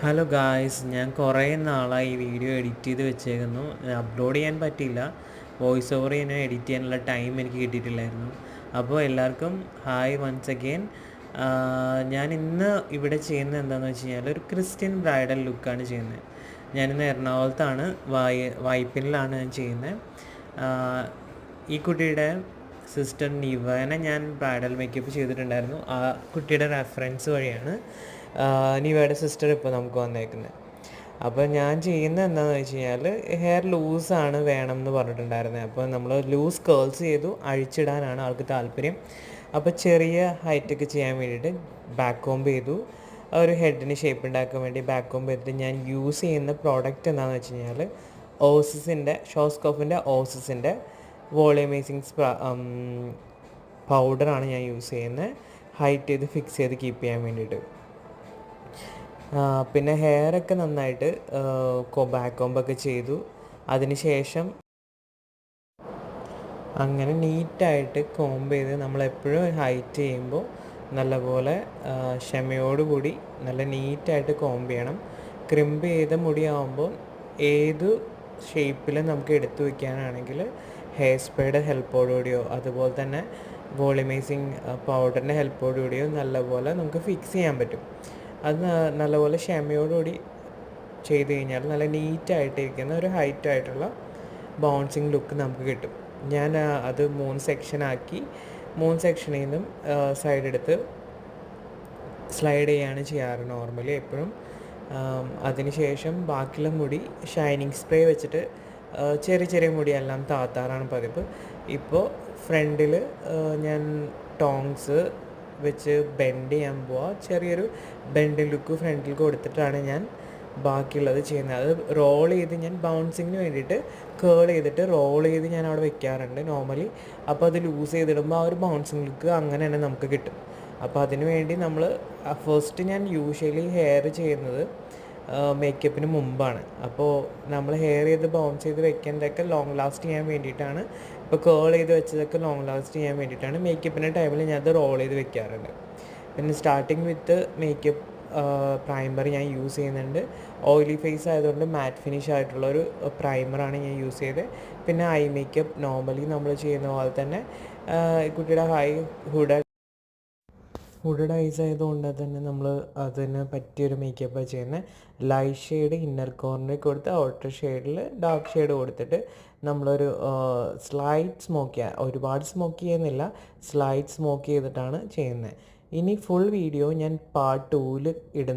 Hello guys, ഞാൻ കുറേ നാളായി ഈ വീഡിയോ എഡിറ്റ് ചെയ്ത് വെച്ചേക്കുന്നു. അപ്ലോഡ് ചെയ്യാൻ പറ്റിയില്ല. വോയിസ് ഓവർ ചെയ്യാൻ എഡിറ്റ് ചെയ്യാനുള്ള ടൈം എനിക്ക് കിട്ടിയിട്ടില്ലായിരുന്നു. അപ്പോൾ എല്ലാവർക്കും ഹായ് വൺസ് അഗെയിൻ. ഞാൻ ഇന്ന് ഇവിടെ ചെയ്യുന്നത് എന്താണെന്ന് വെച്ച് കഴിഞ്ഞാൽ ഒരു ക്രിസ്ത്യൻ ബ്രൈഡൽ ലുക്കാണ് ചെയ്യുന്നത്. ഞാനിന്ന് എറണാകുളത്താണ്, വായ്പിനിലാണ് ഞാൻ ചെയ്യുന്നത്. ഈ കുട്ടിയുടെ സിസ്റ്റർ നിവേനെ ഞാൻ ബ്രൈഡൽ മേക്കപ്പ് ചെയ്തിട്ടുണ്ടായിരുന്നു. ആ കുട്ടിയുടെ റെഫറൻസ് വഴിയാണ് നിവയുടെ സിസ്റ്റർ ഇപ്പോൾ നമുക്ക് വന്നേക്കുന്നത്. അപ്പോൾ ഞാൻ ചെയ്യുന്നത് എന്താണെന്ന് വെച്ച് കഴിഞ്ഞാൽ ഹെയർ ലൂസാണ് വേണം എന്ന് പറഞ്ഞിട്ടുണ്ടായിരുന്നത്. അപ്പോൾ നമ്മൾ ലൂസ് കേൾസ് ചെയ്തു അഴിച്ചിടാനാണ് ആൾക്ക് താല്പര്യം. അപ്പോൾ ചെറിയ ഹൈറ്റൊക്കെ ചെയ്യാൻ വേണ്ടിയിട്ട് ബാക്ക് കോംബ് ചെയ്തു. ഒരു ഹെഡിന് ഷേപ്പ് ഉണ്ടാക്കാൻ വേണ്ടി ബാക്ക് കോംബ് ചെയ്തിട്ട് ഞാൻ യൂസ് ചെയ്യുന്ന പ്രോഡക്റ്റ് എന്താണെന്ന് വെച്ച് കഴിഞ്ഞാൽ ഷോസ്കോഫിൻ്റെ ഓസിസിൻ്റെ വോളിയമൈസിങ് പൗഡറാണ് ഞാൻ യൂസ് ചെയ്യുന്നത്, ഹൈറ്റ് ചെയ്ത് ഫിക്സ് ചെയ്ത് കീപ്പ് ചെയ്യാൻ വേണ്ടിയിട്ട്. പിന്നെ ഹെയറൊക്കെ നന്നായിട്ട് ബാക്ക് കോംബൊക്കെ ചെയ്തു. അതിനുശേഷം അങ്ങനെ നീറ്റായിട്ട് കോംബ് ചെയ്ത് നമ്മളെപ്പോഴും ഹൈറ്റ് ചെയ്യുമ്പോൾ നല്ലപോലെ ക്ഷമയോടുകൂടി നല്ല നീറ്റായിട്ട് കോംബ് ചെയ്യണം. ക്രിമ്പ് ചെയ്ത മുടിയാകുമ്പോൾ ഏത് ഷേപ്പിൽ നമുക്ക് എടുത്തു വയ്ക്കാനാണെങ്കിൽ ഹെയർ സ്പ്രേയുടെ ഹെൽപ്പോടുകൂടിയോ അതുപോലെ തന്നെ വോളിമൈസിങ് പൗഡറിൻ്റെ ഹെൽപ്പോടുകൂടിയോ നല്ലപോലെ നമുക്ക് ഫിക്സ് ചെയ്യാൻ പറ്റും. അത് നല്ലപോലെ ക്ഷമയോടുകൂടി ചെയ്ത് കഴിഞ്ഞാൽ നല്ല നീറ്റായിട്ടിരിക്കുന്ന ഒരു ഹൈറ്റായിട്ടുള്ള ബൗൺസിങ് ലുക്ക് നമുക്ക് കിട്ടും. ഞാൻ അത് 3 സെക്ഷനാക്കി 3 സെക്ഷനിൽ നിന്നും സൈഡ് എടുത്ത് സ്ലൈഡ് ചെയ്യാണ് ചെയ്യാറ് നോർമലി എപ്പോഴും. അതിനുശേഷം ബാക്കിയുള്ള മുടി ഷൈനിങ് സ്പ്രേ വെച്ചിട്ട് ചെറിയ ചെറിയ മുടിയെല്ലാം താത്താറാണ് പതിവ്. ഇപ്പോൾ ഫ്രണ്ടിൽ ഞാൻ ടോങ്സ് വെച്ച് ബെൻഡ് ചെയ്യാൻ പോവാം. ചെറിയൊരു ബെൻഡ് ലുക്ക് ഫ്രണ്ടിൽ കൊടുത്തിട്ടാണ് ഞാൻ ബാക്കിയുള്ളത് ചെയ്യുന്നത്. അത് റോൾ ചെയ്ത് ഞാൻ ബൗൺസിങ്ങിന് വേണ്ടിയിട്ട് കേൾ ചെയ്തിട്ട് റോൾ ചെയ്ത് ഞാൻ അവിടെ വെക്കാറുണ്ട് നോർമലി. അപ്പോൾ അത് ലൂസ് ചെയ്തിടുമ്പോൾ ആ ഒരു ബൗൺസിങ് ലുക്ക് അങ്ങനെ തന്നെ നമുക്ക് കിട്ടും. അപ്പോൾ അതിന് വേണ്ടി നമ്മൾ ഫസ്റ്റ് ഞാൻ യൂഷ്വലി ഹെയർ ചെയ്യുന്നത് മേക്കപ്പിന് മുമ്പാണ്. അപ്പോൾ നമ്മൾ ഹെയർ ചെയ്ത് ബൗൺസ് ചെയ്ത് വെക്കുന്നതൊക്കെ ലോങ് ലാസ്റ്റ് ചെയ്യാൻ വേണ്ടിയിട്ടാണ്. ഇപ്പോൾ കേൾ ചെയ്ത് വെച്ചതൊക്കെ ലോങ് ലാസ്റ്റ് ചെയ്യാൻ വേണ്ടിയിട്ടാണ് മേക്കപ്പിൻ്റെ ടൈമിൽ ഞാനത് റോൾ ചെയ്ത് വെക്കാറുണ്ട്. പിന്നെ സ്റ്റാർട്ടിങ് വിത്ത് മേക്കപ്പ് പ്രൈമർ ഞാൻ യൂസ് ചെയ്യുന്നുണ്ട്. ഓയിലി ഫേസ് ആയതുകൊണ്ട് മാറ്റ് ഫിനിഷ് ആയിട്ടുള്ളൊരു പ്രൈമറാണ് ഞാൻ യൂസ് ചെയ്തത്. പിന്നെ ഐ മേക്കപ്പ് നോർമലി നമ്മൾ ചെയ്യുന്ന പോലെ തന്നെ കുട്ടിയുടെ ഹുഡഡ് ഐസ് ആയതുകൊണ്ട് തന്നെ നമ്മൾ അതിന് പറ്റിയൊരു മേക്കപ്പാണ് ചെയ്യുന്നത്. ലൈറ്റ് ഷെയ്ഡ് ഇന്നർ കോർണറിൽ കൊടുത്ത് ഔട്ടർ ഷെയ്ഡിൽ ഡാർക്ക് ഷെയ്ഡ് കൊടുത്തിട്ട് നമ്മളൊരു സ്ലൈറ്റ് സ്മോക്ക് ഒരുപാട് സ്മോക്ക് ചെയ്യുന്നില്ല, സ്ലൈറ്റ് സ്മോക്ക് ചെയ്തിട്ടാണ് ചെയ്യുന്നത്. ഇനി ഫുൾ വീഡിയോ ഞാൻ പാർട്ട് 2 ഇടുന്ന